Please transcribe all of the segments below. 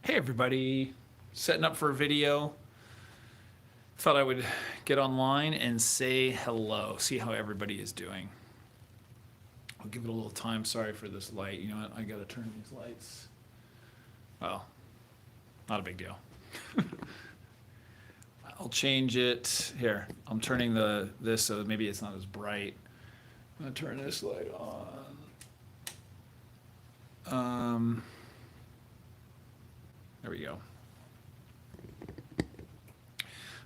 Hey everybody, setting up for a video. Thought I would get online and say hello, see how everybody is doing. I'll give it a little time. Sorry for this light. You know what? I gotta turn these lights. Well, not a big deal. I'll change it. Here, I'm turning this so maybe it's not as bright. I'm gonna turn this light on. There we go.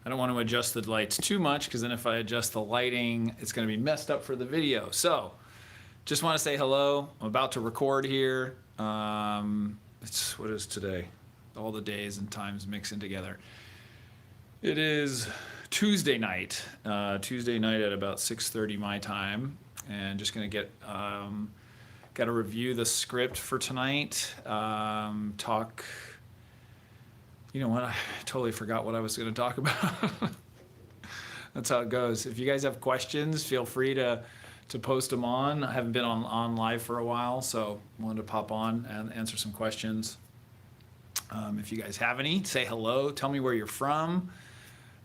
I don't want to adjust the lights too much because then if I adjust the lighting, it's going to be messed up for the video. So just want to say hello. I'm about to record here. What is today? All the days and times mixing together. It is Tuesday night at about 6:30 my time, and just going to get got to review the script for tonight. Talk. You know what? I totally forgot what I was going to talk about. That's how it goes. If you guys have questions, feel free to post them on. I haven't been on live for a while, so I wanted to pop on and answer some questions. If you guys have any, say hello. Tell me where you're from.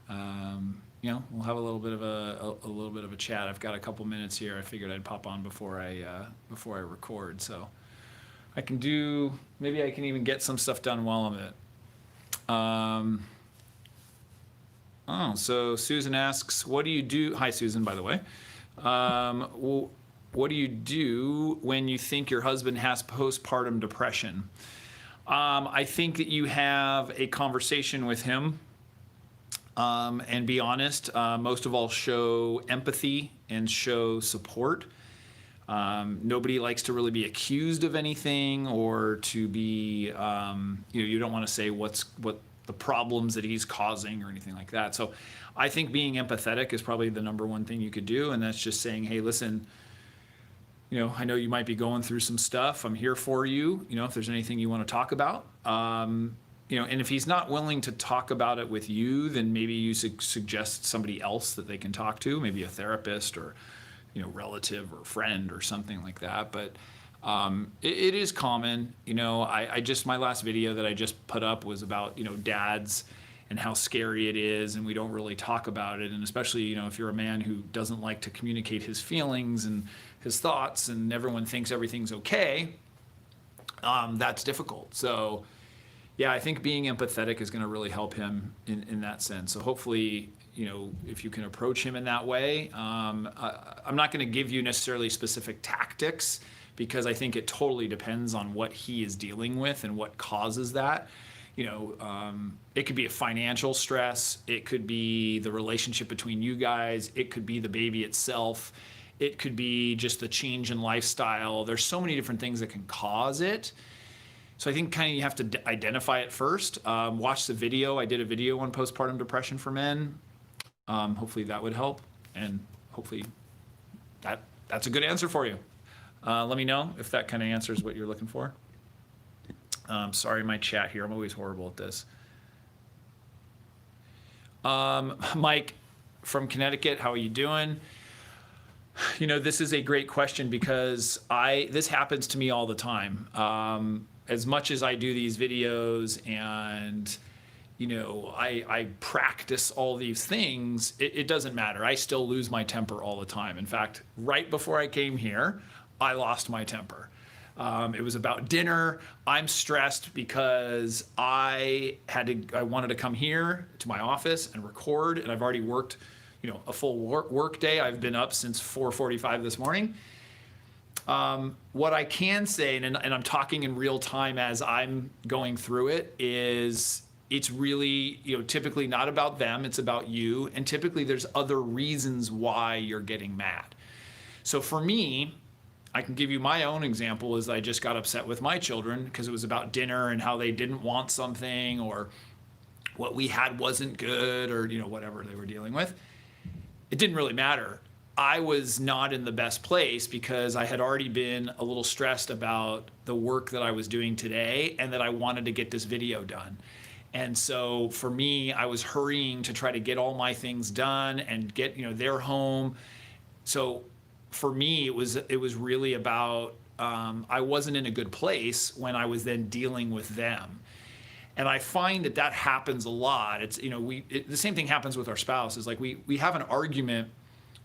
You know, we'll have a little bit of a chat. I've got a couple minutes here. I figured I'd pop on before I record, so I can do. Maybe I can even get some stuff done while I'm at it. So Susan asks, what do you do? Hi, Susan, by the way. What do you do when you think your husband has postpartum depression? I think that you have a conversation with him and be honest. Most of all, show empathy and show support. Nobody likes to really be accused of anything or to be, you don't want to say what the problems that he's causing or anything like that. So I think being empathetic is probably the number one thing you could do. And that's just saying, hey, listen, I know you might be going through some stuff. I'm here for you. If there's anything you want to talk about, and if he's not willing to talk about it with you, then maybe you suggest somebody else that they can talk to, maybe a therapist or relative or friend or something like that. But it is common. My last video that I just put up was about dads and how scary it is, and we don't really talk about it. And especially if you're a man who doesn't like to communicate his feelings and his thoughts, and everyone thinks everything's okay, that's difficult. So yeah, I think being empathetic is going to really help him in that sense. So hopefully, if you can approach him in that way. I'm not going to give you necessarily specific tactics because I think it totally depends on what he is dealing with and what causes that. It could be a financial stress. It could be the relationship between you guys. It could be the baby itself. It could be just the change in lifestyle. There's so many different things that can cause it. So I think kind of you have to identify it first. Watch the video. I did a video on postpartum depression for men. Hopefully that would help, and hopefully that's a good answer for you. Let me know if that kind of answers what you're looking for. Sorry, my chat here. I'm always horrible at this. Mike from Connecticut, how are you doing? This is a great question because this happens to me all the time. As much as I do these videos and I practice all these things, it doesn't matter. I still lose my temper all the time. In fact, right before I came here, I lost my temper. It was about dinner. I'm stressed because I wanted to come here to my office and record, and I've already worked, a full work day. I've been up since 4:45 this morning. What I can say, and I'm talking in real time as I'm going through it, is it's really, typically not about them, it's about you. And typically there's other reasons why you're getting mad. So for me, I can give you my own example is I just got upset with my children because it was about dinner and how they didn't want something or what we had wasn't good or, whatever they were dealing with. It didn't really matter. I was not in the best place because I had already been a little stressed about the work that I was doing today and that I wanted to get this video done. And so for me, I was hurrying to try to get all my things done and get, their home. So for me, it was really about, I wasn't in a good place when I was then dealing with them. And I find that happens a lot. It's, the same thing happens with our spouse. Is like we have an argument,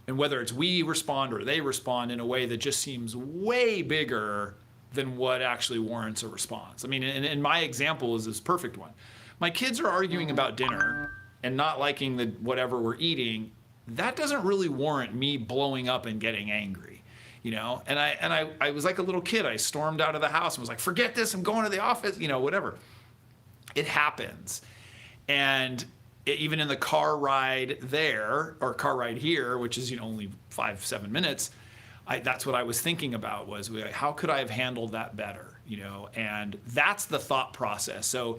and whether it's we respond or they respond in a way that just seems way bigger than what actually warrants a response. I mean, and my example is this perfect one. My kids are arguing about dinner and not liking the whatever we're eating. That doesn't really warrant me blowing up and getting angry, And I was like a little kid. I stormed out of the house and was like, forget this, I'm going to the office, whatever. It happens. And even in the car ride there, or car ride here, which is only 5-7 minutes, that's what I was thinking about was how could I have handled that better, and that's the thought process. So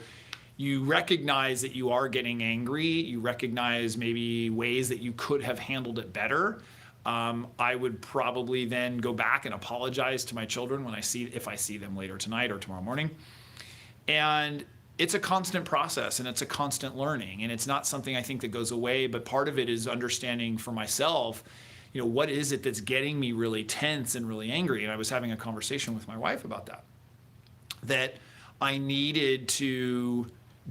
you recognize that you are getting angry, you recognize maybe ways that you could have handled it better. I would probably then go back and apologize to my children if I see them later tonight or tomorrow morning. And it's a constant process, and it's a constant learning, and it's not something I think that goes away, but part of it is understanding for myself, what is it that's getting me really tense and really angry? And I was having a conversation with my wife about that I needed to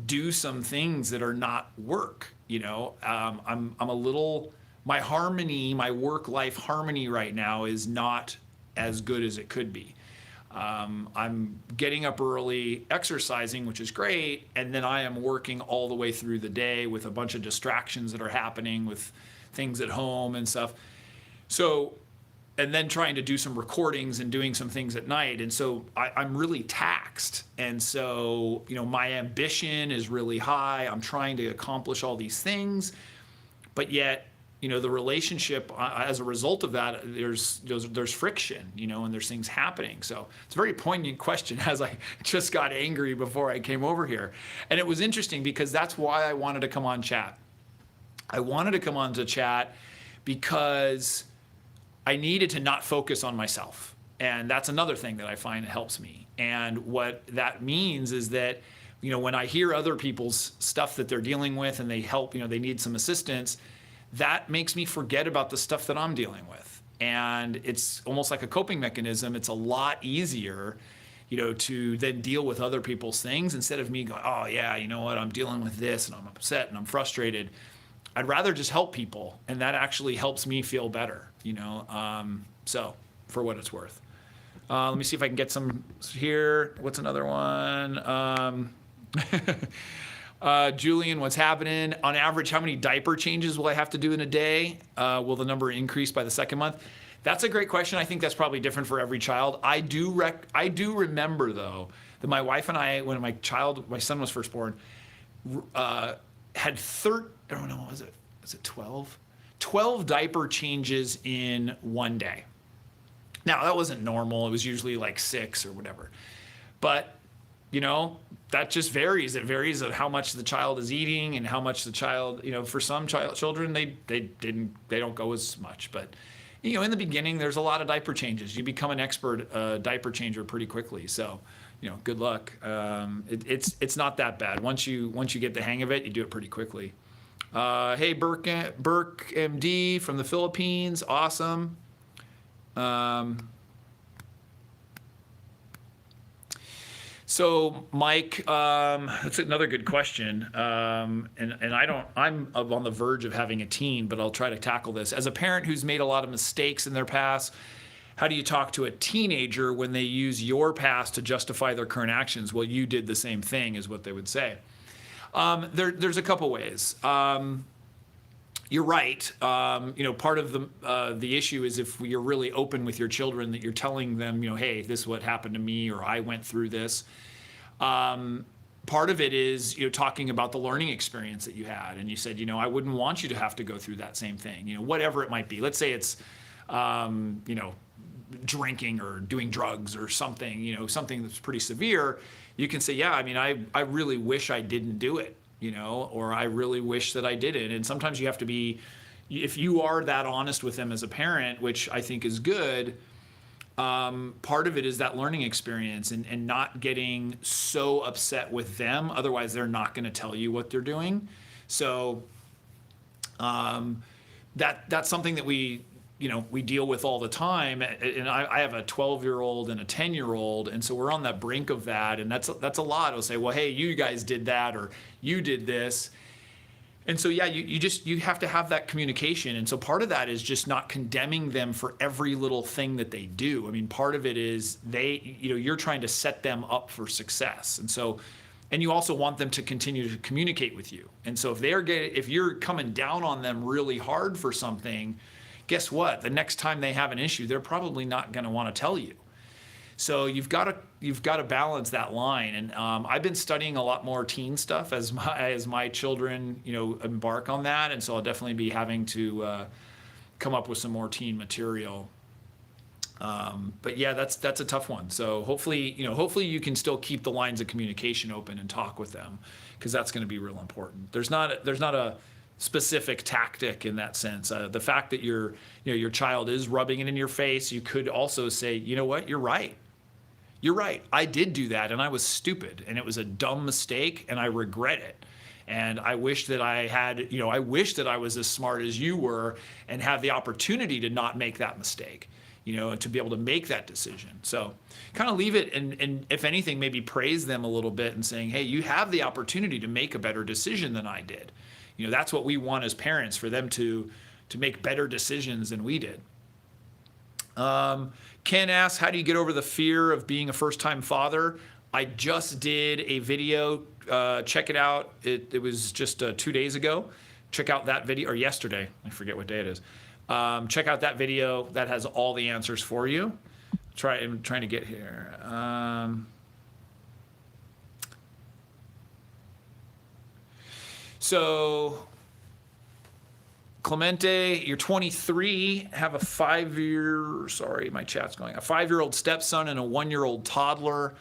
do some things that are not work. I'm a little, my work-life harmony right now is not as good as it could be. I'm getting up early, exercising, which is great, and then I am working all the way through the day with a bunch of distractions that are happening with things at home and stuff. So, and then trying to do some recordings and doing some things at night. And so I'm really taxed. And so, my ambition is really high. I'm trying to accomplish all these things, but yet, the relationship as a result of that, there's friction, and there's things happening. So it's a very poignant question, as I just got angry before I came over here. And it was interesting because that's why I wanted to come on chat. I wanted to come on to chat because I needed to not focus on myself. And that's another thing that I find helps me. And what that means is that, when I hear other people's stuff that they're dealing with and they help, they need some assistance, that makes me forget about the stuff that I'm dealing with. And it's almost like a coping mechanism. It's a lot easier, to then deal with other people's things instead of me going, oh yeah, you know what, I'm dealing with this and I'm upset and I'm frustrated. I'd rather just help people, and that actually helps me feel better, so for what it's worth. Let me see if I can get some here. What's another one? Julian, what's happening? On average, how many diaper changes will I have to do in a day? Will the number increase by the second month? That's a great question. I think that's probably different for every child. I do remember, though, that my wife and I, when my son was first born, had I don't know, was it 12? 12 diaper changes in one day. Now, that wasn't normal. It was usually like 6 or whatever. But, that just varies. It varies of how much the child is eating and how much the child, for some children, they don't go as much. But, in the beginning, there's a lot of diaper changes. You become an expert diaper changer pretty quickly. So, good luck. It's not that bad. Once you get the hang of it, you do it pretty quickly. Hey, Burke MD from the Philippines. Awesome. So Mike, that's another good question. And I'm on the verge of having a teen, but I'll try to tackle this. As a parent who's made a lot of mistakes in their past, how do you talk to a teenager when they use your past to justify their current actions? Well, you did the same thing, is what they would say. There's a couple ways. You're right. Part of the issue is if you're really open with your children, that you're telling them, hey, this is what happened to me, or I went through this. Part of it is, talking about the learning experience that you had, and you said, I wouldn't want you to have to go through that same thing, whatever it might be. Let's say it's, drinking or doing drugs or something, something that's pretty severe. You can say, yeah, I really wish I didn't do it, or I really wish that I didn't. And sometimes you have to be, if you are that honest with them as a parent, which I think is good, part of it is that learning experience and not getting so upset with them. Otherwise, they're not going to tell you what they're doing. So that's something that we we deal with all the time. And I have a 12-year-old and a 10-year-old, and so we're on the brink of that, and that's a lot. I'll say, well, hey, you guys did that, or you did this. And so, yeah, you have to have that communication. And so part of that is just not condemning them for every little thing that they do. I mean, part of it is you're trying to set them up for success. And so, and you also want them to continue to communicate with you. And so if you're coming down on them really hard for something, guess what? The next time they have an issue, they're probably not going to want to tell you. So you've got to balance that line. And I've been studying a lot more teen stuff as my children embark on that. And so I'll definitely be having to come up with some more teen material. But yeah, that's a tough one. So hopefully you can still keep the lines of communication open and talk with them, because that's going to be real important. There's not a specific tactic in that sense. The fact that your child is rubbing it in your face, you could also say, you know what, you're right. You're right. I did do that, and I was stupid, and it was a dumb mistake, and I regret it. And I wish that I wish that I was as smart as you were and have the opportunity to not make that mistake, and to be able to make that decision. So kind of leave it, and if anything, maybe praise them a little bit and saying, hey, you have the opportunity to make a better decision than I did. That's what we want as parents, for them to make better decisions than we did. Ken asks, how do you get over the fear of being a first-time father? I just did a video. Check it out. It was just 2 days ago. Check out that video, or yesterday. I forget what day it is. Check out that video. That has all the answers for you. I'm trying to get here. So, Clemente, you're 23, have a 5-year-old stepson and a 1-year-old toddler,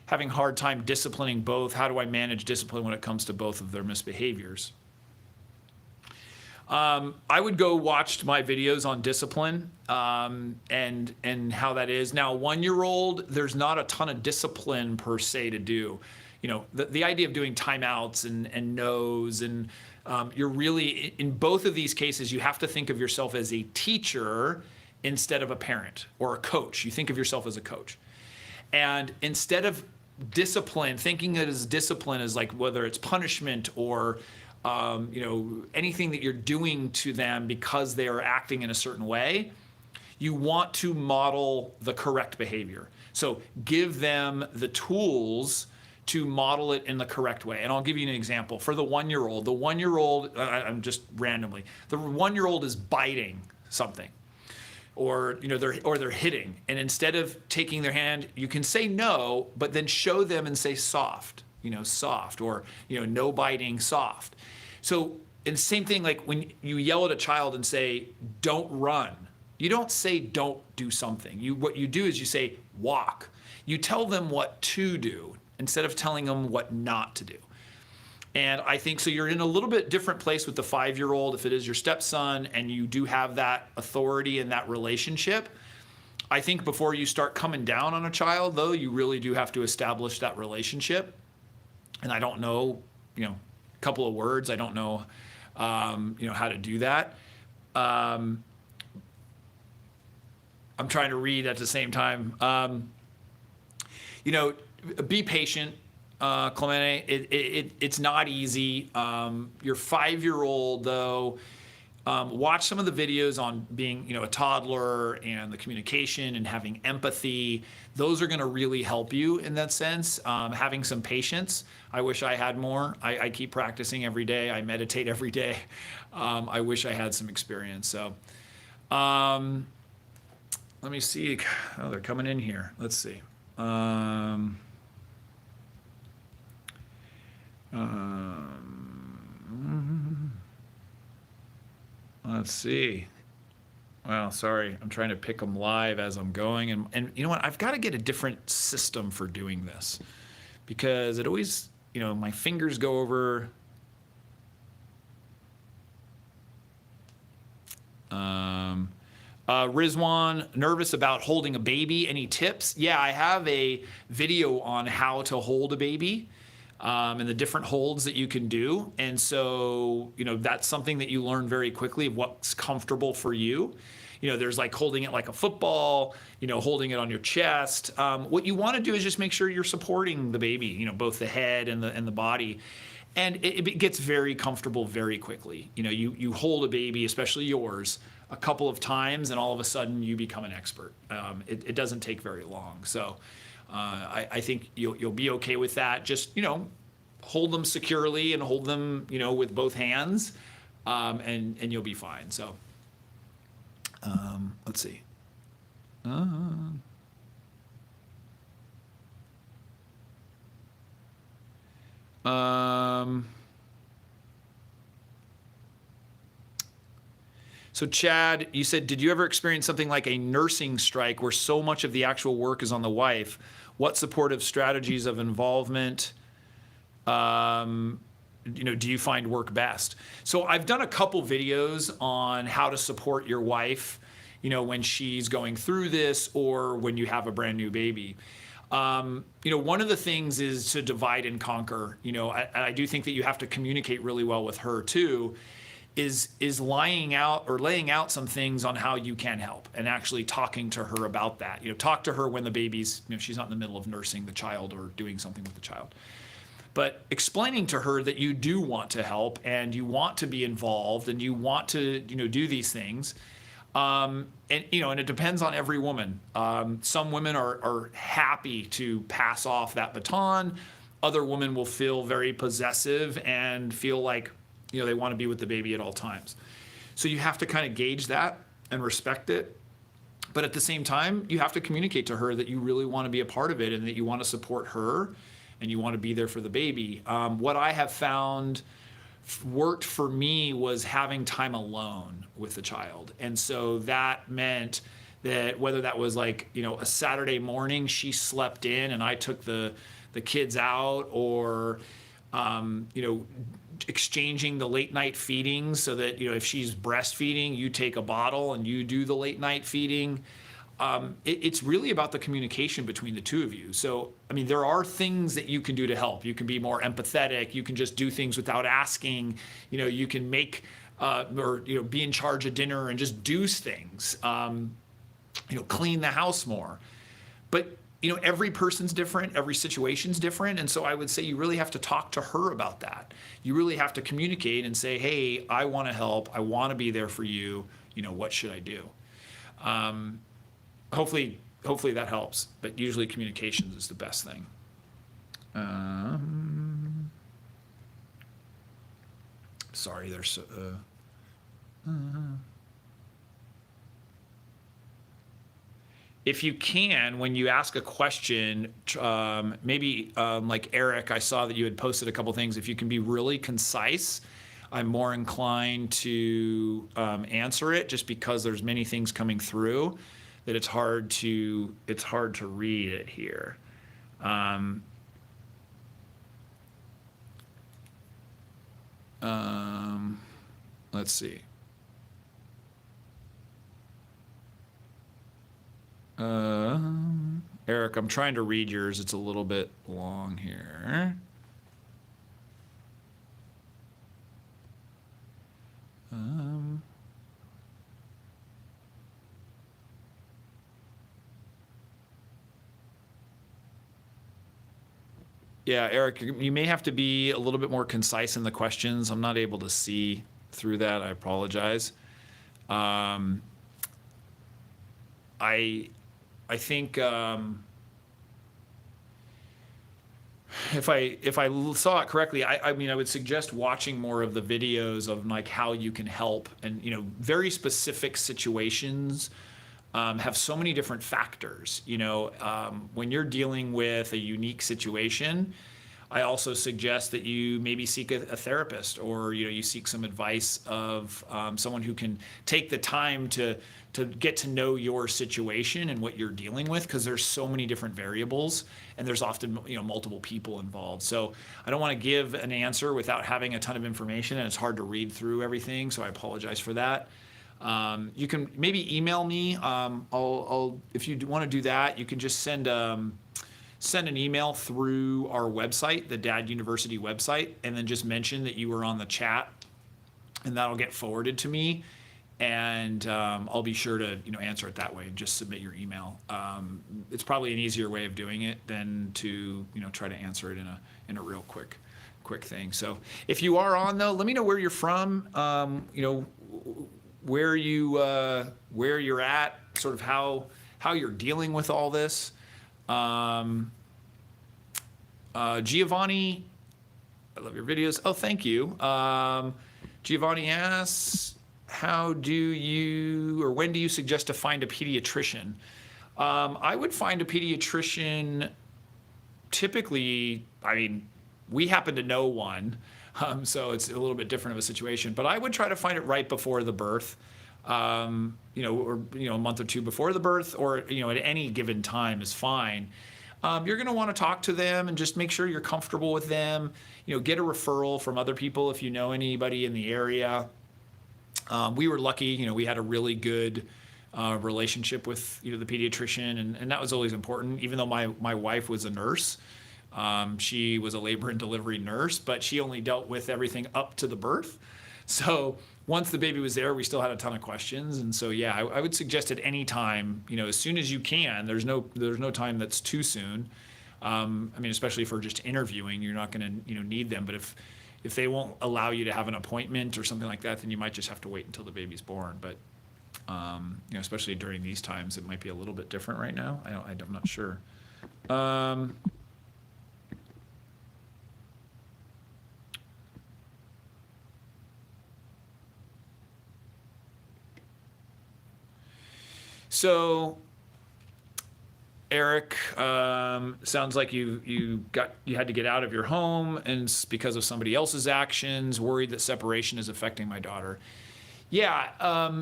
having a hard time disciplining both. How do I manage discipline when it comes to both of their misbehaviors? I would go watch my videos on discipline and how that is. Now, 1-year-old, there's not a ton of discipline per se to do. The idea of doing timeouts and no's, and you're really, in both of these cases, you have to think of yourself as a teacher instead of a parent or a coach. You think of yourself as a coach. And instead of discipline, thinking it as discipline as like whether it's punishment or anything that you're doing to them because they are acting in a certain way, you want to model the correct behavior. So give them the tools to model it in the correct way. And I'll give you an example. For the 1-year-old, I'm just randomly, the 1-year-old is biting something, or they're hitting. And instead of taking their hand, you can say no, but then show them and say soft, soft, or no biting, soft. So, and same thing, like when you yell at a child and say, don't run, you don't say don't do something. What you do is you say walk. You tell them what to do instead of telling them what not to do. And I think so you're in a little bit different place with the 5-year-old if it is your stepson and you do have that authority in that relationship. I think before you start coming down on a child, though, you really do have to establish that relationship. And I don't know, a couple of words. I don't know, how to do that. I'm trying to read at the same time. Be patient, Clemente. It's not easy. Your 5-year-old, though, watch some of the videos on being, a toddler and the communication and having empathy. Those are going to really help you in that sense. Having some patience. I wish I had more. I keep practicing every day. I meditate every day. I wish I had some experience. So let me see. Oh, they're coming in here. Let's see. Let's see. Well, sorry, I'm trying to pick them live as I'm going, and you know what? I've got to get a different system for doing this, because it always, my fingers go over. Rizwan, nervous about holding a baby. Any tips? Yeah, I have a video on how to hold a baby. And the different holds that you can do. And so, that's something that you learn very quickly of what's comfortable for you. there's like holding it like a football, holding it on your chest. What you want to do is just make sure you're supporting the baby, both the head and the body. And it gets very comfortable very quickly. You hold a baby, especially yours, a couple of times, and all of a sudden you become an expert. It doesn't take very long. So I think you'll be okay with that. Just, hold them securely and hold them, with both hands, and you'll be fine. So let's see. So Chad, you said, did you ever experience something like a nursing strike where so much of the actual work is on the wife? What supportive strategies of involvement, do you find work best? So I've done a couple videos on how to support your wife, when she's going through this or when you have a brand new baby. One of the things is to divide and conquer. I do think that you have to communicate really well with her too, is laying out some things on how you can help and actually talking to her about that. Talk to her when the baby's, she's not in the middle of nursing the child or doing something with the child. But explaining to her that you do want to help and you want to be involved and you want to, do these things. And it depends on every woman. Some women are happy to pass off that baton. Other women will feel very possessive and feel like, they want to be with the baby at all times. So you have to kind of gauge that and respect it. But at the same time, you have to communicate to her that you really want to be a part of it and that you want to support her and you want to be there for the baby. What I have found worked for me was having time alone with the child. And so that meant that whether that was like, a Saturday morning, she slept in and I took the kids out, or, exchanging the late night feeding so that, if she's breastfeeding, you take a bottle and you do the late night feeding. It's really about the communication between the two of you. So, there are things that you can do to help. You can be more empathetic. You can just do things without asking. You can make, or, be in charge of dinner and just do things. Clean the house more. But, every person's different. Every situation's different. And so I would say you really have to talk to her about that. You really have to communicate and say, hey, I want to help. I want to be there for you. What should I do? Hopefully that helps, but usually communications is the best thing. Sorry, there's if you can, when you ask a question, maybe like Eric, I saw that you had posted a couple things. If you can be really concise, I'm more inclined to answer it, just because there's many things coming through that it's hard to read it here. Let's see. Eric, I'm trying to read yours. It's a little bit long here. Yeah, Eric, you may have to be a little bit more concise in the questions. I'm not able to see through that. I apologize. I think if I saw it correctly, I would suggest watching more of the videos of like how you can help, and very specific situations have so many different factors. When you're dealing with a unique situation, I also suggest that you maybe seek a therapist, or you seek some advice of someone who can take the time to get to know your situation and what you're dealing with, because there's so many different variables and there's often multiple people involved. So I don't want to give an answer without having a ton of information, and it's hard to read through everything, so I apologize for that. You can maybe email me. If you want to do that, you can just send an email through our website, the Dad University website, and then just mention that you were on the chat, and that'll get forwarded to me. and I'll be sure to answer it that way and just submit your email. It's probably an easier way of doing it than to try to answer it in a real quick thing. So if you are on though, let me know where you're from. Where you're at, sort of how you're dealing with all this. Giovanni, I love your videos. Oh, thank you. Giovanni asks, when do you suggest to find a pediatrician? I would find a pediatrician typically, we happen to know one, so it's a little bit different of a situation, but I would try to find it right before the birth, or a month or two before the birth, or at any given time is fine. You're going to want to talk to them and just make sure you're comfortable with them. Get a referral from other people if you know anybody in the area. We were lucky, we had a really good relationship with the pediatrician, and that was always important. Even though my wife was a nurse, she was a labor and delivery nurse, but she only dealt with everything up to the birth. So once the baby was there, we still had a ton of questions. And so, yeah, I would suggest at any time, as soon as you can. There's no time that's too soon. Especially for just interviewing, you're not going to need them. But if they won't allow you to have an appointment or something like that, then you might just have to wait until the baby's born. But especially during these times, it might be a little bit different right now. I'm not sure. So, Eric, sounds like you had to get out of your home, and it's because of somebody else's actions. Worried that separation is affecting my daughter. Yeah,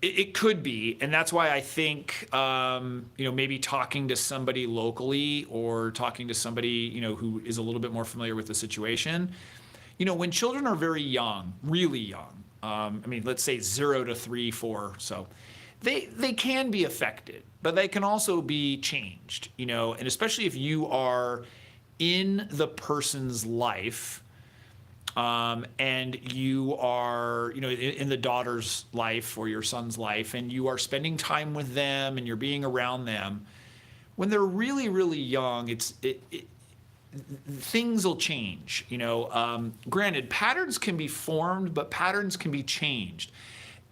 it could be, and that's why I think maybe talking to somebody locally or talking to somebody who is a little bit more familiar with the situation. When children are very young, really young, let's say 0 to 3, 4, so. They can be affected, but they can also be changed, and especially if you are in the person's life, and you are, in the daughter's life or your son's life, and you are spending time with them and you're being around them. When they're really, really young, things will change, Granted, patterns can be formed, but patterns can be changed,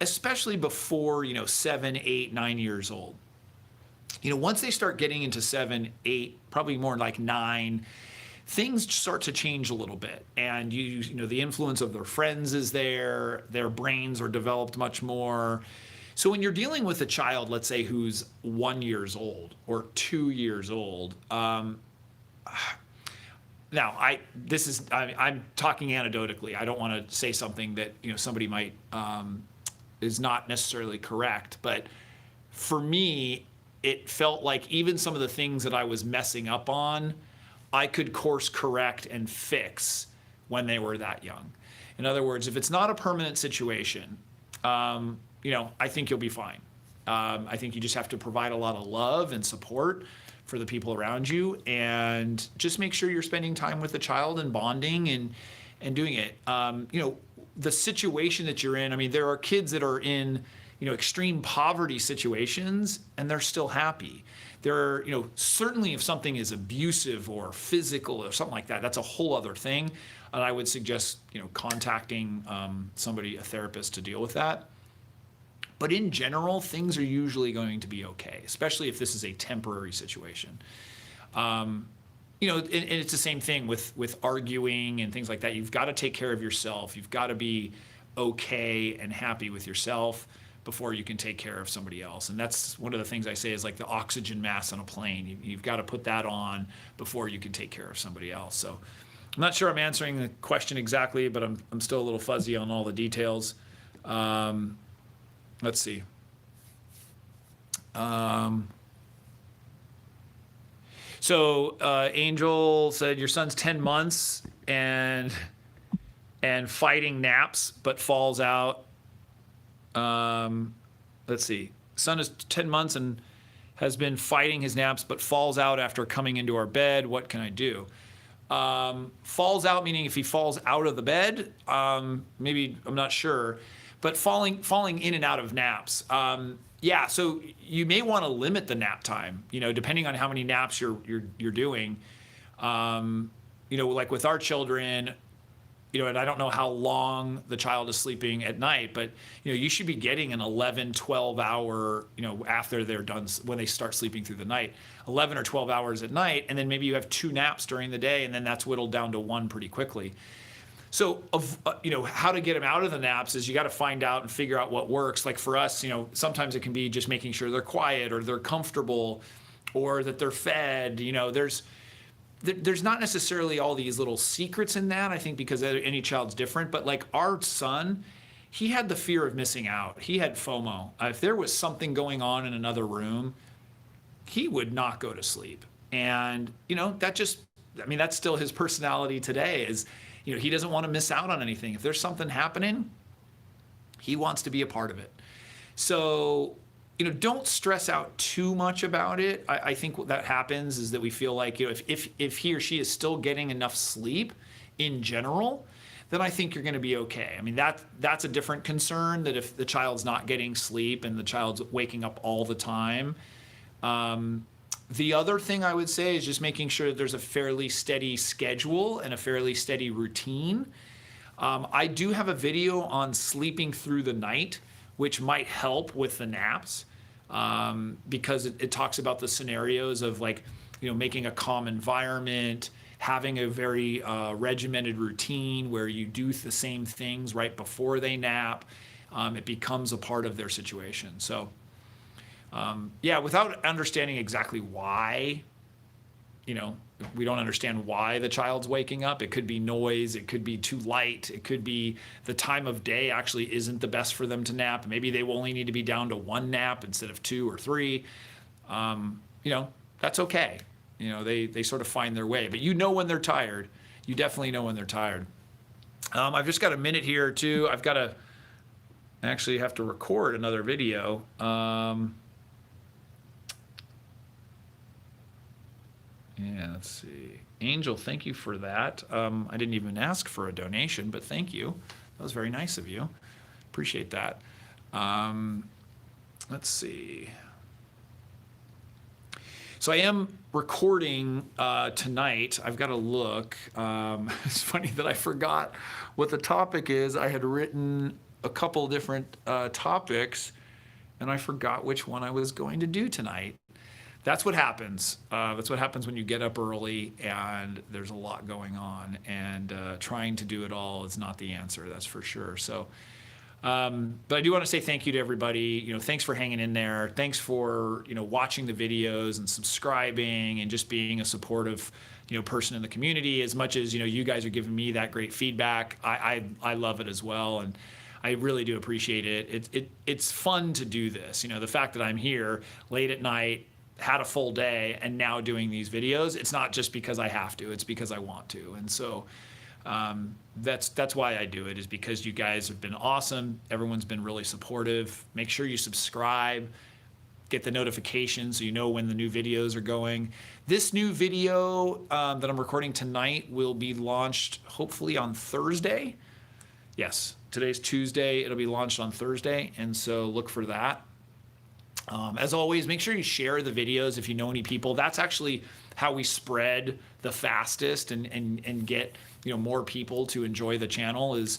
especially before 7, 8, 9 years old. Once they start getting into 7, 8, probably more like 9, things start to change a little bit, and the influence of their friends is there. Their brains are developed much more. So when you're dealing with a child, let's say who's 1 year old or 2 years old, now I'm talking anecdotally. I don't want to say something that somebody might is not necessarily correct, but for me, it felt like even some of the things that I was messing up on, I could course correct and fix when they were that young. In other words, if it's not a permanent situation, I think you'll be fine. I think you just have to provide a lot of love and support for the people around you, and just make sure you're spending time with the child and bonding and doing it. The situation that you're in, there are kids that are in, extreme poverty situations, and they're still happy. There are, certainly if something is abusive or physical or something like that, that's a whole other thing. And I would suggest, contacting somebody, a therapist, to deal with that. But in general, things are usually going to be okay, especially if this is a temporary situation. And it's the same thing with arguing and things like that. You've got to take care of yourself. You've got to be okay and happy with yourself before you can take care of somebody else. And that's one of the things I say is like the oxygen mask on a plane. You've got to put that on before you can take care of somebody else. So I'm not sure I'm answering the question exactly, but I'm still a little fuzzy on all the details. Let's see. So Angel said your son's 10 months and fighting naps, but falls out. Let's see. Son is 10 months and has been fighting his naps, but falls out after coming into our bed. What can I do? Falls out meaning if he falls out of the bed, maybe, I'm not sure. But falling in and out of naps. Yeah, so you may want to limit the nap time, depending on how many naps you're doing. Like with our children, and I don't know how long the child is sleeping at night, but you should be getting an 11, 12 hour, after they're done, when they start sleeping through the night, 11 or 12 hours at night, and then maybe you have 2 naps during the day, and then that's whittled down to 1 pretty quickly. So, how to get them out of the naps is you got to find out and figure out what works. Like for us, sometimes it can be just making sure they're quiet or they're comfortable or that they're fed. There's not necessarily all these little secrets in that, I think, because any child's different. But like our son, he had the fear of missing out. He had FOMO. If there was something going on in another room, he would not go to sleep. And, that's still his personality today is, he doesn't want to miss out on anything. If there's something happening, he wants to be a part of it. So, don't stress out too much about it. I think what that happens is that we feel like, if he or she is still getting enough sleep in general, then I think you're going to be okay. I mean, that's a different concern, that if the child's not getting sleep and the child's waking up all the time. The other thing I would say is just making sure that there's a fairly steady schedule and a fairly steady routine. I do have a video on sleeping through the night, which might help with the naps, because it talks about the scenarios of making a calm environment, having a very regimented routine where you do the same things right before they nap. It becomes a part of their situation. So, without understanding exactly why, we don't understand why the child's waking up. It could be noise. It could be too light. It could be the time of day actually isn't the best for them to nap. Maybe they will only need to be down to 1 nap instead of 2 or 3. That's okay. They sort of find their way. But when they're tired. You definitely know when they're tired. I've just got a minute here or two. I've got to actually have to record another video. Yeah, let's see. Angel, thank you for that. I didn't even ask for a donation, but thank you. That was very nice of you. Appreciate that. Let's see. So I am recording tonight. I've got to look. It's funny that I forgot what the topic is. I had written a couple different topics, and I forgot which one I was going to do tonight. That's what happens. That's what happens when you get up early and there's a lot going on, and trying to do it all is not the answer, that's for sure. So, but I do want to say thank you to everybody. Thanks for hanging in there. Thanks for, watching the videos and subscribing and just being a supportive, person in the community. As much as, you guys are giving me that great feedback, I love it as well. And I really do appreciate it. It's fun to do this. The fact that I'm here late at night, had a full day, and now doing these videos, it's not just because I have to, it's because I want to. And so that's why I do it, is because you guys have been awesome. Everyone's been really supportive. Make sure you subscribe, get the notifications so you know when the new videos are going. This new video that I'm recording tonight will be launched hopefully on Thursday. Yes, today's Tuesday. It'll be launched on Thursday, and so look for that. As always, make sure you share the videos if you know any people. That's actually how we spread the fastest and get more people to enjoy the channel is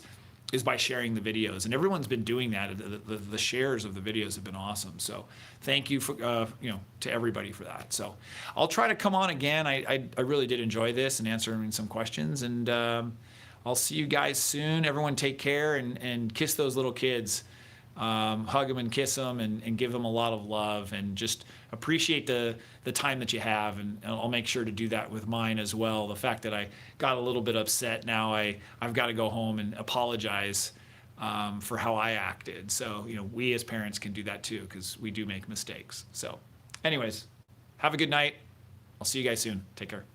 by sharing the videos. And everyone's been doing that. The shares of the videos have been awesome. So thank you for to everybody for that. So I'll try to come on again. I really did enjoy this and answering some questions. And I'll see you guys soon. Everyone take care and kiss those little kids. Hug them and kiss them and give them a lot of love, and just appreciate the time that you have. And I'll make sure to do that with mine as well. The fact that I got a little bit upset, now I've got to go home and apologize for how I acted. So, we as parents can do that too, because we do make mistakes. So anyways, have a good night. I'll see you guys soon. Take care.